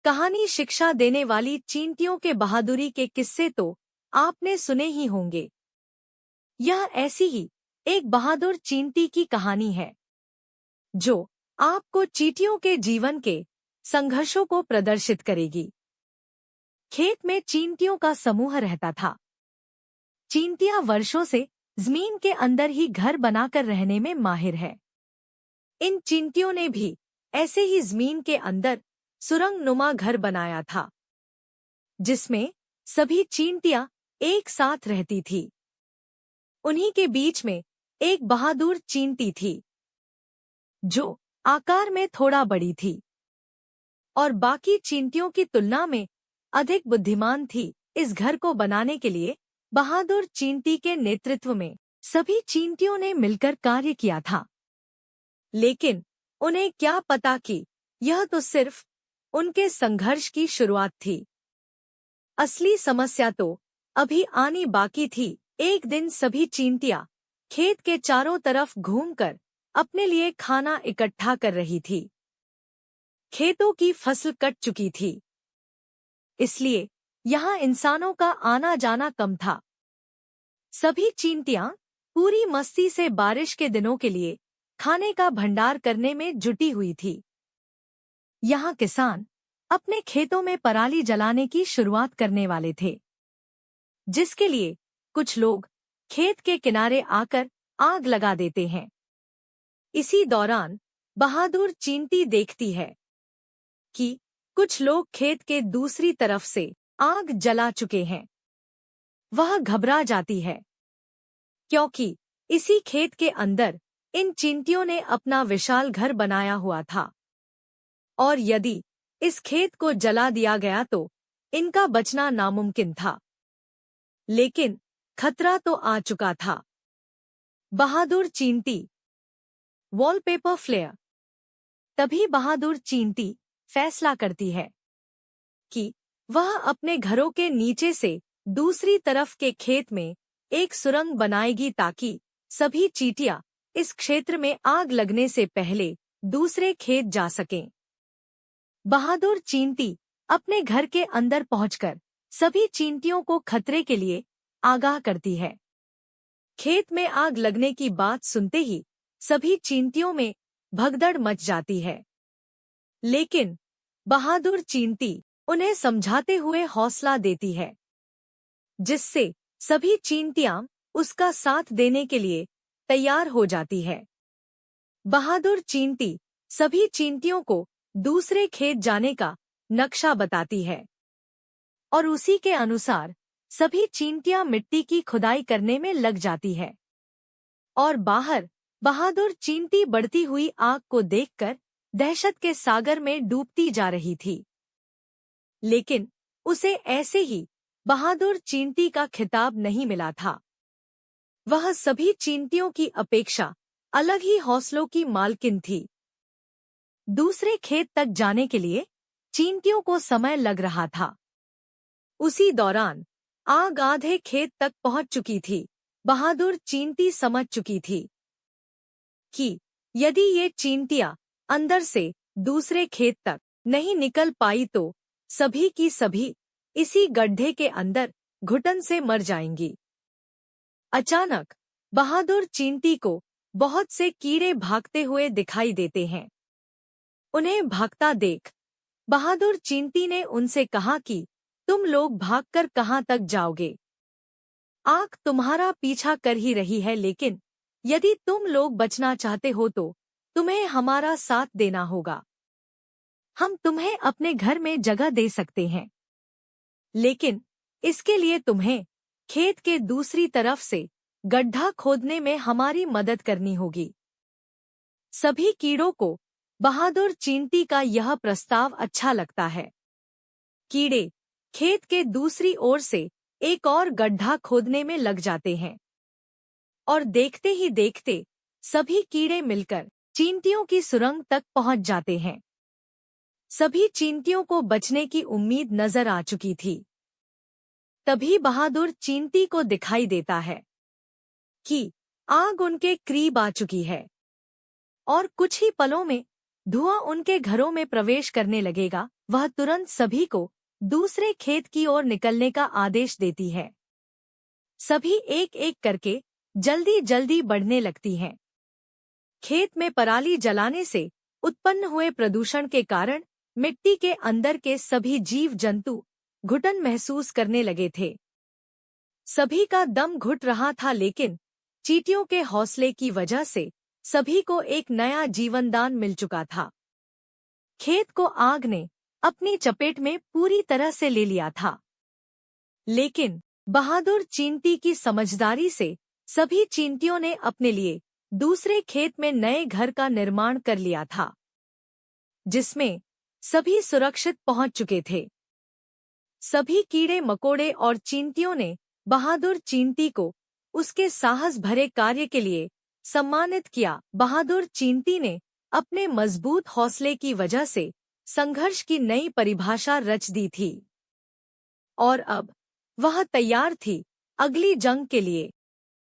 कहानी शिक्षा देने वाली चींटियों के बहादुरी के किस्से तो आपने सुने ही होंगे। यह ऐसी ही एक बहादुर चींटी की कहानी है जो आपको चींटियों के जीवन के संघर्षों को प्रदर्शित करेगी। खेत में चींटियों का समूह रहता था। चींटियां वर्षों से जमीन के अंदर ही घर बनाकर रहने में माहिर है। इन चींटियों ने भी ऐसे ही जमीन के अंदर सुरंग नुमा घर बनाया था, जिसमें सभी चींटियां एक साथ रहती थी। उन्हीं के बीच में एक बहादुर चींटी थी, जो आकार में थोड़ा बड़ी थी और बाकी चींटियों की तुलना में अधिक बुद्धिमान थी। इस घर को बनाने के लिए बहादुर चींटी के नेतृत्व में सभी चींटियों ने मिलकर कार्य किया था। लेकिन उन्हें क्या पता कि यह तो सिर्फ उनके संघर्ष की शुरुआत थी। असली समस्या तो अभी आनी बाकी थी। एक दिन सभी चींटियां खेत के चारों तरफ घूमकर अपने लिए खाना इकट्ठा कर रही थी। खेतों की फसल कट चुकी थी, इसलिए यहाँ इंसानों का आना जाना कम था। सभी चींटियां पूरी मस्ती से बारिश के दिनों के लिए खाने का भंडार करने में जुटी हुई थी। यहाँ किसान अपने खेतों में पराली जलाने की शुरुआत करने वाले थे, जिसके लिए कुछ लोग खेत के किनारे आकर आग लगा देते हैं। इसी दौरान बहादुर चींटी देखती है कि कुछ लोग खेत के दूसरी तरफ से आग जला चुके हैं। वह घबरा जाती है, क्योंकि इसी खेत के अंदर इन चींटियों ने अपना विशाल घर बनाया हुआ था और यदि इस खेत को जला दिया गया तो इनका बचना नामुमकिन था। लेकिन खतरा तो आ चुका था। बहादुर चींटी वॉलपेपर फ्लेयर। तभी बहादुर चींटी फैसला करती है कि वह अपने घरों के नीचे से दूसरी तरफ के खेत में एक सुरंग बनाएगी, ताकि सभी चींटियां इस क्षेत्र में आग लगने से पहले दूसरे खेत जा सकें। बहादुर चींटी अपने घर के अंदर पहुंचकर सभी चींटियों को खतरे के लिए आगाह करती है। खेत में आग लगने की बात सुनते ही सभी चींटियों में भगदड़ मच जाती है। लेकिन बहादुर चींटी उन्हें समझाते हुए हौसला देती है, जिससे सभी चींटियां उसका साथ देने के लिए तैयार हो जाती है। बहादुर चींटी सभी चींटियों को दूसरे खेत जाने का नक्शा बताती है और उसी के अनुसार सभी चींटियां मिट्टी की खुदाई करने में लग जाती है। और बाहर बहादुर चींटी बढ़ती हुई आग को देखकर दहशत के सागर में डूबती जा रही थी। लेकिन उसे ऐसे ही बहादुर चींटी का खिताब नहीं मिला था। वह सभी चींटियों की अपेक्षा अलग ही हौसलों की मालकिन थी। दूसरे खेत तक जाने के लिए चींटियों को समय लग रहा था। उसी दौरान आग आधे खेत तक पहुंच चुकी थी। बहादुर चींटी समझ चुकी थी कि यदि ये चींटियां अंदर से दूसरे खेत तक नहीं निकल पाई तो सभी की सभी इसी गड्ढे के अंदर घुटन से मर जाएंगी। अचानक बहादुर चींटी को बहुत से कीड़े भागते हुए दिखाई देते हैं। उन्हें भागता देख बहादुर चींटी ने उनसे कहा कि तुम लोग भागकर कहाँ तक जाओगे? आग तुम्हारा पीछा कर ही रही है, लेकिन यदि तुम लोग बचना चाहते हो तो तुम्हें हमारा साथ देना होगा। हम तुम्हें अपने घर में जगह दे सकते हैं, लेकिन इसके लिए तुम्हें खेत के दूसरी तरफ से गड्ढा खोदने में हमारी मदद करनी होगी। सभी कीड़ों को बहादुर चींटी का यह प्रस्ताव अच्छा लगता है। कीड़े खेत के दूसरी ओर से एक और गड्ढा खोदने में लग जाते हैं और देखते ही देखते सभी कीड़े मिलकर चींटियों की सुरंग तक पहुंच जाते हैं। सभी चींटियों को बचने की उम्मीद नजर आ चुकी थी। तभी बहादुर चींटी को दिखाई देता है कि आग उनके करीब आ चुकी है और कुछ ही पलों में धुआं उनके घरों में प्रवेश करने लगेगा। वह तुरंत सभी को दूसरे खेत की ओर निकलने का आदेश देती है। सभी एक एक करके जल्दी जल्दी बढ़ने लगती हैं। खेत में पराली जलाने से उत्पन्न हुए प्रदूषण के कारण मिट्टी के अंदर के सभी जीव जंतु घुटन महसूस करने लगे थे। सभी का दम घुट रहा था, लेकिन चींटियों के हौसले की वजह से सभी को एक नया जीवनदान मिल चुका था। खेत को आग ने अपनी चपेट में पूरी तरह से ले लिया था, लेकिन बहादुर चींटी की समझदारी से सभी चींटियों ने अपने लिए दूसरे खेत में नए घर का निर्माण कर लिया था, जिसमें सभी सुरक्षित पहुंच चुके थे। सभी कीड़े मकोड़े और चींटियों ने बहादुर चींटी को उसके साहस भरे कार्य के लिए सम्मानित किया। बहादुर चींटी ने अपने मजबूत हौसले की वजह से संघर्ष की नई परिभाषा रच दी थी और अब वह तैयार थी अगली जंग के लिए।